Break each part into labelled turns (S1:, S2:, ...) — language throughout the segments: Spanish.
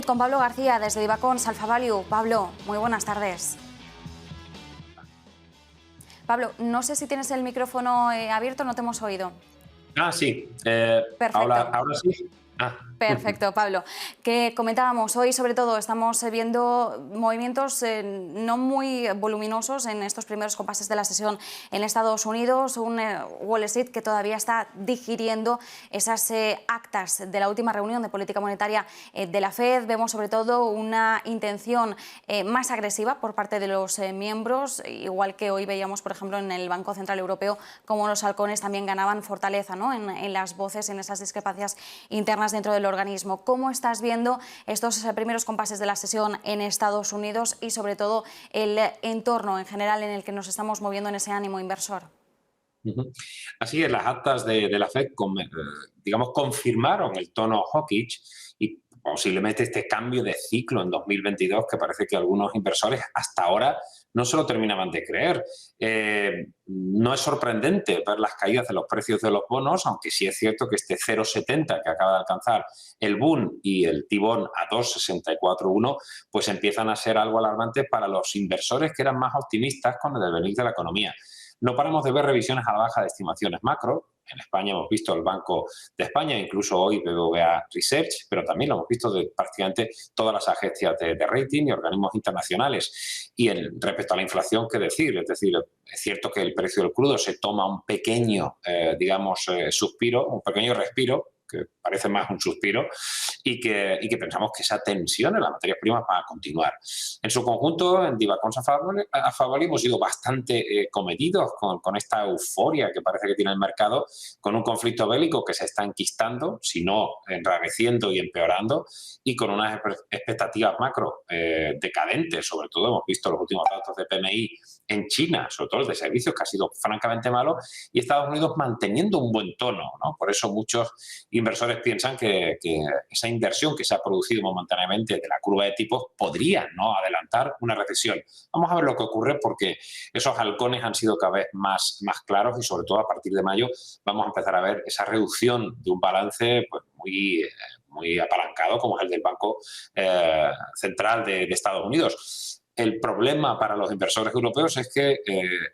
S1: con Pablo García desde Divacons Alpha Value. Pablo, muy buenas tardes. Pablo, no sé si tienes el micrófono abierto, no te hemos oído.
S2: Sí.
S1: Perfecto.
S2: Ahora sí.
S1: Perfecto, Pablo. Que comentábamos hoy, sobre todo, estamos viendo movimientos no muy voluminosos en estos primeros compases de la sesión en Estados Unidos, un Wall Street que todavía está digiriendo esas actas de la última reunión de política monetaria de la Fed. Vemos sobre todo una intención más agresiva por parte de los miembros, igual que hoy veíamos, por ejemplo, en el Banco Central Europeo, como los halcones también ganaban fortaleza, ¿no?, en las voces, en esas discrepancias internas dentro del organismo. ¿Cómo estás viendo estos primeros compases de la sesión en Estados Unidos y sobre todo el entorno en general en el que nos estamos moviendo en ese ánimo inversor?
S2: Así es, las actas de la Fed, digamos, confirmaron el tono hawkish y posiblemente este cambio de ciclo en 2022 que parece que algunos inversores hasta ahora no se lo terminaban de creer. No es sorprendente ver las caídas de los precios de los bonos, aunque sí es cierto que este 0,70 que acaba de alcanzar el Bund y el T-Bond a 2,641, pues empiezan a ser algo alarmantes para los inversores que eran más optimistas con el devenir de la economía. No paramos de ver revisiones a la baja de estimaciones macro. En España hemos visto el Banco de España, incluso hoy BBVA Research, pero también lo hemos visto de prácticamente todas las agencias de rating y organismos internacionales. Y respecto a la inflación, ¿qué decir? Es decir, es cierto que el precio del crudo se toma un pequeño, suspiro, un pequeño respiro, que parece más un suspiro, y que pensamos que esa tensión en las materias primas va a continuar. En su conjunto, en Divacons Alpha Value hemos sido bastante comedidos con esta euforia que parece que tiene el mercado, con un conflicto bélico que se está enquistando, si no enrareciendo y empeorando, y con unas expectativas macro decadentes. Sobre todo hemos visto los últimos datos de PMI en China, sobre todo el de servicios, que ha sido francamente malo, y Estados Unidos manteniendo un buen tono, ¿no? Por eso muchos inversores piensan que esa inversión que se ha producido momentáneamente de la curva de tipos podría, ¿no?, adelantar una recesión. Vamos a ver lo que ocurre, porque esos halcones han sido cada vez más claros y sobre todo a partir de mayo vamos a empezar a ver esa reducción de un balance pues, muy apalancado como es el del Banco Central de Estados Unidos. El problema para los inversores europeos es que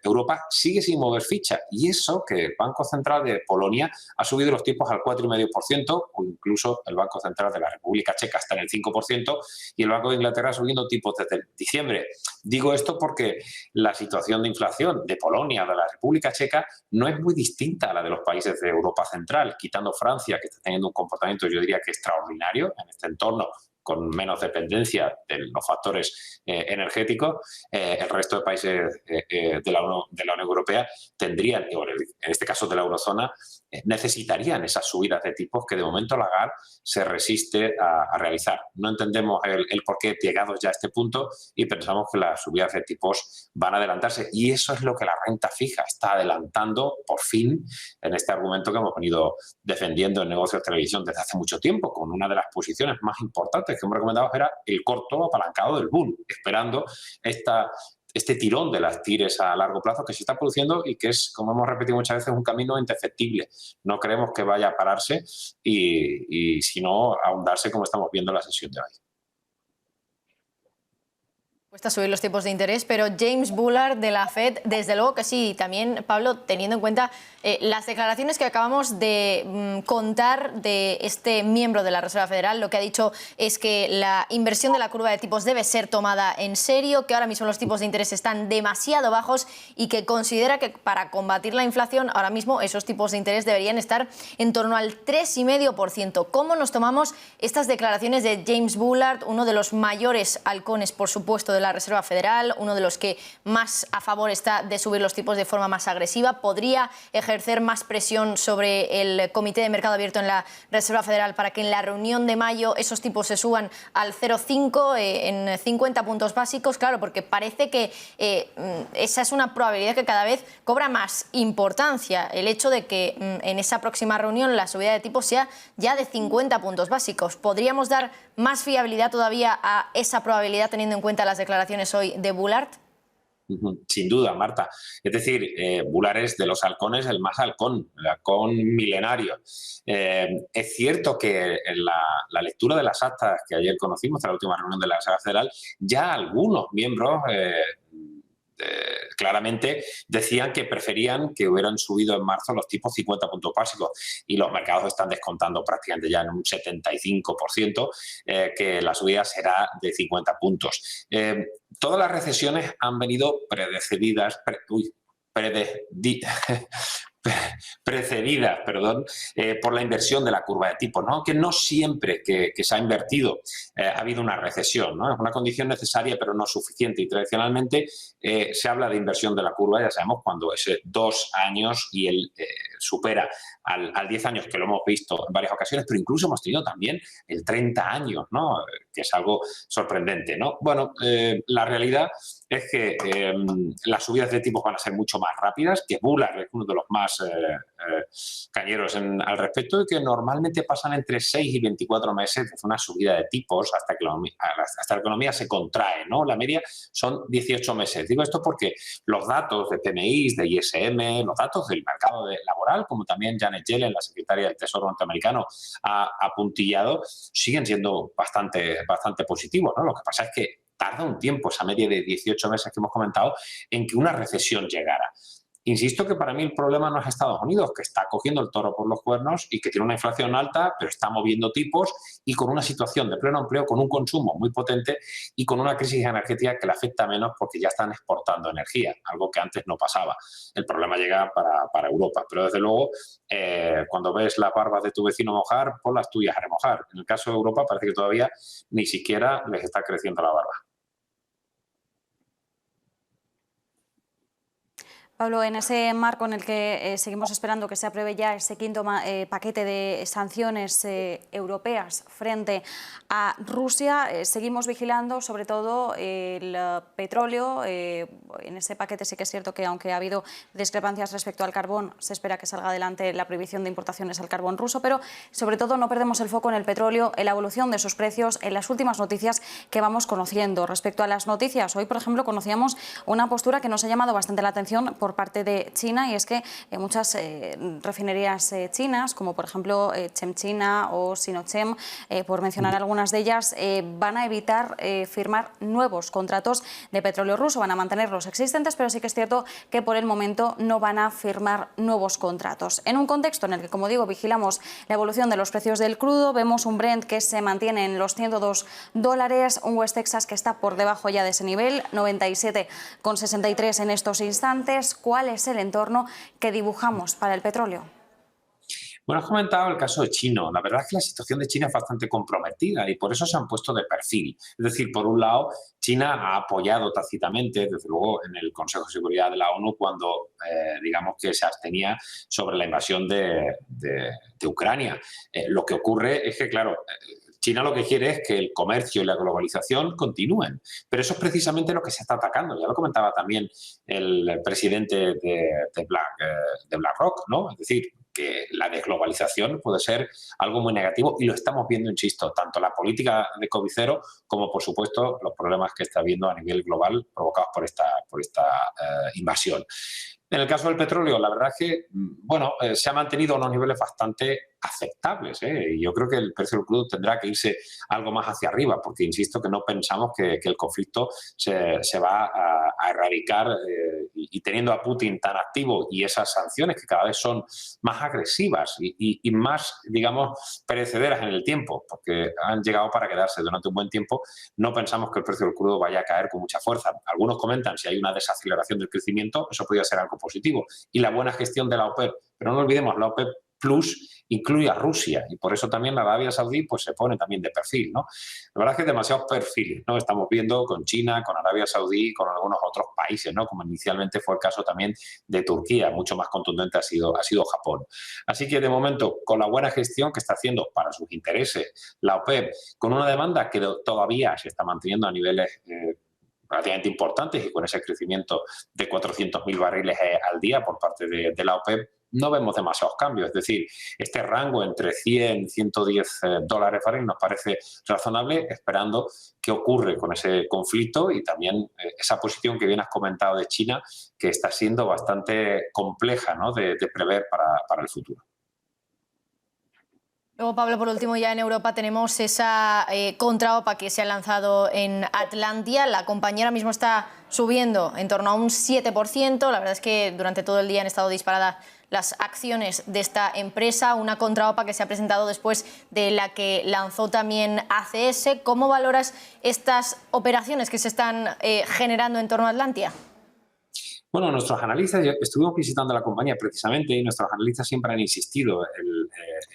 S2: Europa sigue sin mover ficha, y eso que el Banco Central de Polonia ha subido los tipos al 4,5%, o incluso el Banco Central de la República Checa está en el 5%, y el Banco de Inglaterra subiendo tipos desde diciembre. Digo esto porque la situación de inflación de Polonia, de la República Checa, no es muy distinta a la de los países de Europa Central, quitando Francia, que está teniendo un comportamiento, yo diría que extraordinario en este entorno, con menos dependencia de los factores energéticos. El resto de países de la Unión Europea tendrían, en este caso de la eurozona, necesitarían esas subidas de tipos que de momento Lagarde se resiste a realizar. No entendemos el por qué llegados ya a este punto, y pensamos que las subidas de tipos van a adelantarse, y eso es lo que la renta fija está adelantando por fin en este argumento que hemos venido defendiendo en Negocios Televisión desde hace mucho tiempo, con una de las posiciones más importantes que hemos recomendado era el corto apalancado del Bund, esperando este tirón de las tires a largo plazo que se está produciendo y que es, como hemos repetido muchas veces, un camino indefectible. No creemos que vaya a pararse y sino ahondarse como estamos viendo en la sesión de hoy.
S3: Cuesta subir los tipos de interés, pero James Bullard de la Fed, desde luego que sí. También, Pablo, teniendo en cuenta las declaraciones que acabamos de contar de este miembro de la Reserva Federal, lo que ha dicho es que la inversión de la curva de tipos debe ser tomada en serio, que ahora mismo los tipos de interés están demasiado bajos y que considera que para combatir la inflación ahora mismo esos tipos de interés deberían estar en torno al 3,5%. ¿Cómo nos tomamos estas declaraciones de James Bullard, uno de los mayores halcones, por supuesto, de la Reserva Federal, uno de los que más a favor está de subir los tipos de forma más agresiva? ¿Podría ejercer más presión sobre el Comité de Mercado Abierto en la Reserva Federal para que en la reunión de mayo esos tipos se suban al 0,5 en 50 puntos básicos? Claro, porque parece que esa es una probabilidad que cada vez cobra más importancia, el hecho de que en esa próxima reunión la subida de tipos sea ya de 50 puntos básicos. ¿Podríamos dar más fiabilidad todavía a esa probabilidad teniendo en cuenta las declaraciones hoy de Bullard?
S2: Sin duda, Marta. Es decir, Bullard es de los halcones el más halcón, el halcón milenario. Es cierto que en la lectura de las actas que ayer conocimos, en la última reunión de la Asamblea Federal, ya algunos miembros claramente decían que preferían que hubieran subido en marzo los tipos 50 puntos básicos, y los mercados están descontando prácticamente ya en un 75% que la subida será de 50 puntos. Todas las recesiones han venido precedidas por la inversión de la curva de tipos, ¿no? Aunque no siempre que se ha invertido ha habido una recesión, ¿no? Es una condición necesaria pero no suficiente, y tradicionalmente se habla de inversión de la curva, ya sabemos, cuando es 2 años y él supera al 10 años, que lo hemos visto en varias ocasiones, pero incluso hemos tenido también el 30 años, ¿no? Que es algo sorprendente, ¿no? Bueno, la realidad es que las subidas de tipos van a ser mucho más rápidas, que Bullard es uno de los más cañeros al respecto, y que normalmente pasan entre 6 y 24 meses desde una subida de tipos hasta que la economía se contrae, ¿no? La media son 18 meses. Digo esto porque los datos de PMI, de ISM, los datos del mercado laboral, como también Janet Yellen, la secretaria del Tesoro norteamericano, ha apuntillado, siguen siendo bastante positivos, ¿no? Lo que pasa es que tarda un tiempo, esa media de 18 meses que hemos comentado, en que una recesión llegara. Insisto que para mí el problema no es Estados Unidos, que está cogiendo el toro por los cuernos y que tiene una inflación alta, pero está moviendo tipos, y con una situación de pleno empleo, con un consumo muy potente y con una crisis energética que le afecta menos porque ya están exportando energía, algo que antes no pasaba. El problema llega para Europa, pero desde luego cuando ves las barbas de tu vecino mojar, pon las tuyas a remojar. En el caso de Europa parece que todavía ni siquiera les está creciendo la barba.
S1: Pablo, en ese marco en el que seguimos esperando que se apruebe ya ese quinto paquete de sanciones europeas frente a Rusia, seguimos vigilando sobre todo el petróleo. En ese paquete sí que es cierto que, aunque ha habido discrepancias respecto al carbón, se espera que salga adelante la prohibición de importaciones al carbón ruso, pero sobre todo no perdemos el foco en el petróleo, en la evolución de sus precios, en las últimas noticias que vamos conociendo. Respecto a las noticias, hoy, por ejemplo, conocíamos una postura que nos ha llamado bastante la atención por parte de China, y es que muchas refinerías chinas, como por ejemplo ChemChina o Sinochem, por mencionar algunas de ellas, van a evitar firmar nuevos contratos de petróleo ruso, van a mantener los existentes, pero sí que es cierto que por el momento no van a firmar nuevos contratos. En un contexto en el que, como digo, vigilamos la evolución de los precios del crudo, vemos un Brent que se mantiene en los $102, un West Texas que está por debajo ya de ese nivel, 97,63 en estos instantes. ¿Cuál es el entorno que dibujamos para el petróleo?
S2: Bueno, has comentado el caso de China. La verdad es que la situación de China es bastante comprometida y por eso se han puesto de perfil. Es decir, por un lado, China ha apoyado tácitamente, desde luego, en el Consejo de Seguridad de la ONU cuando, digamos, que se abstenía sobre la invasión de Ucrania. Lo que ocurre es que, claro, China lo que quiere es que el comercio y la globalización continúen, pero eso es precisamente lo que se está atacando. Ya lo comentaba también el presidente de BlackRock, ¿no? Es decir, que la desglobalización puede ser algo muy negativo, y lo estamos viendo, insisto, tanto la política de COVID-0 como, por supuesto, los problemas que está habiendo a nivel global provocados por esta invasión. En el caso del petróleo, la verdad es que, bueno, se ha mantenido a unos niveles bastante aceptables, y yo creo que el precio del crudo tendrá que irse algo más hacia arriba, porque insisto que no pensamos que el conflicto se va a erradicar, y teniendo a Putin tan activo y esas sanciones que cada vez son más agresivas y más, digamos, perecederas en el tiempo, porque han llegado para quedarse durante un buen tiempo, no pensamos que el precio del crudo vaya a caer con mucha fuerza. Algunos comentan si hay una desaceleración del crecimiento, eso podría ser algo positivo, y la buena gestión de la OPEP, pero no olvidemos, la OPEP Plus incluye a Rusia, y por eso también la Arabia Saudí pues se pone también de perfil, ¿no? La verdad es que demasiados perfiles, ¿no? Estamos viendo con China, con Arabia Saudí, con algunos otros países, ¿no? Como inicialmente fue el caso también de Turquía, mucho más contundente ha sido Japón. Así que de momento, con la buena gestión que está haciendo para sus intereses la OPEP, con una demanda que todavía se está manteniendo a niveles relativamente importantes, y con ese crecimiento de 400.000 barriles al día por parte de la OPEP, no vemos demasiados cambios. Es decir, este rango entre 100 y 110 dólares barril nos parece razonable, esperando qué ocurre con ese conflicto y también esa posición que bien has comentado de China, que está siendo bastante compleja, ¿no?, de prever para el futuro.
S3: Luego, Pablo, por último, ya en Europa tenemos esa contraopa que se ha lanzado en Atlantia. La compañía ahora mismo está subiendo en torno a un 7%. La verdad es que durante todo el día han estado disparadas las acciones de esta empresa. Una contraopa que se ha presentado después de la que lanzó también ACS. ¿Cómo valoras estas operaciones que se están generando en torno a Atlantia?
S2: Bueno, nuestros analistas, estuvimos visitando la compañía precisamente y nuestros analistas siempre han insistido el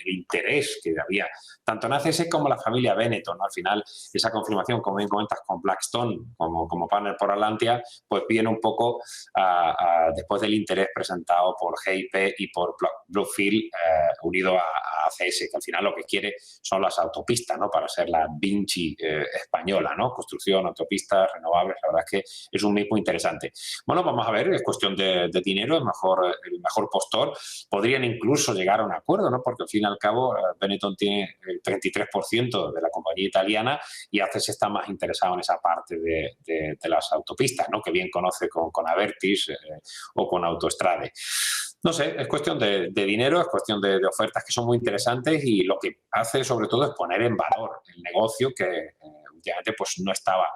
S2: interés que había tanto en ACS como en la familia Benetton, ¿no? Al final, esa confirmación, como bien comentas, con Blackstone como partner por Atlantia, pues viene un poco después del interés presentado por GIP y por Bluefield unido a ACS, que al final lo que quiere son las autopistas, ¿no?, para ser la Vinci española, ¿no? Construcción, autopistas, renovables, la verdad es que es un mismo interesante. Bueno, vamos a ver, es cuestión de dinero, el mejor postor. Podrían incluso llegar a un acuerdo, ¿no?, porque al fin y al cabo Benetton tiene el 33% de la compañía italiana y ACS está más interesado en esa parte de las autopistas, ¿no?, que bien conoce con Abertis o con Autostrade. No sé, es cuestión de dinero, es cuestión de ofertas que son muy interesantes y lo que hace sobre todo es poner en valor el negocio que últimamente pues no estaba,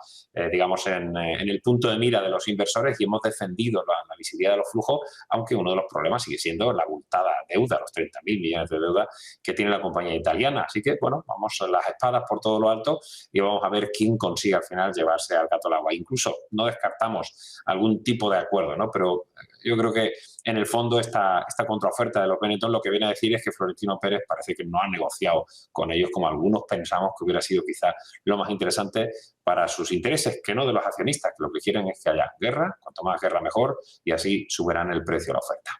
S2: digamos, en el punto de mira de los inversores y hemos defendido la visibilidad de los flujos, aunque uno de los problemas sigue siendo la abultada deuda, los 30.000 millones de deuda que tiene la compañía italiana. Así que, bueno, vamos a las espadas por todo lo alto y vamos a ver quién consigue al final llevarse al gato al agua. Incluso no descartamos algún tipo de acuerdo, ¿no? Pero yo creo que en el fondo esta contraoferta de los Benetton lo que viene a decir es que Florentino Pérez parece que no ha negociado con ellos como algunos pensamos que hubiera sido quizá lo más interesante para sus intereses, que no de los accionistas, que lo que quieren es que haya guerra, cuanto más guerra mejor, y así subirán el precio de la oferta.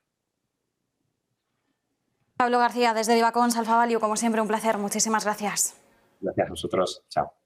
S1: Pablo García, desde Divacons Alfa Value, como siempre, un placer. Muchísimas gracias.
S2: Gracias a vosotros. Chao.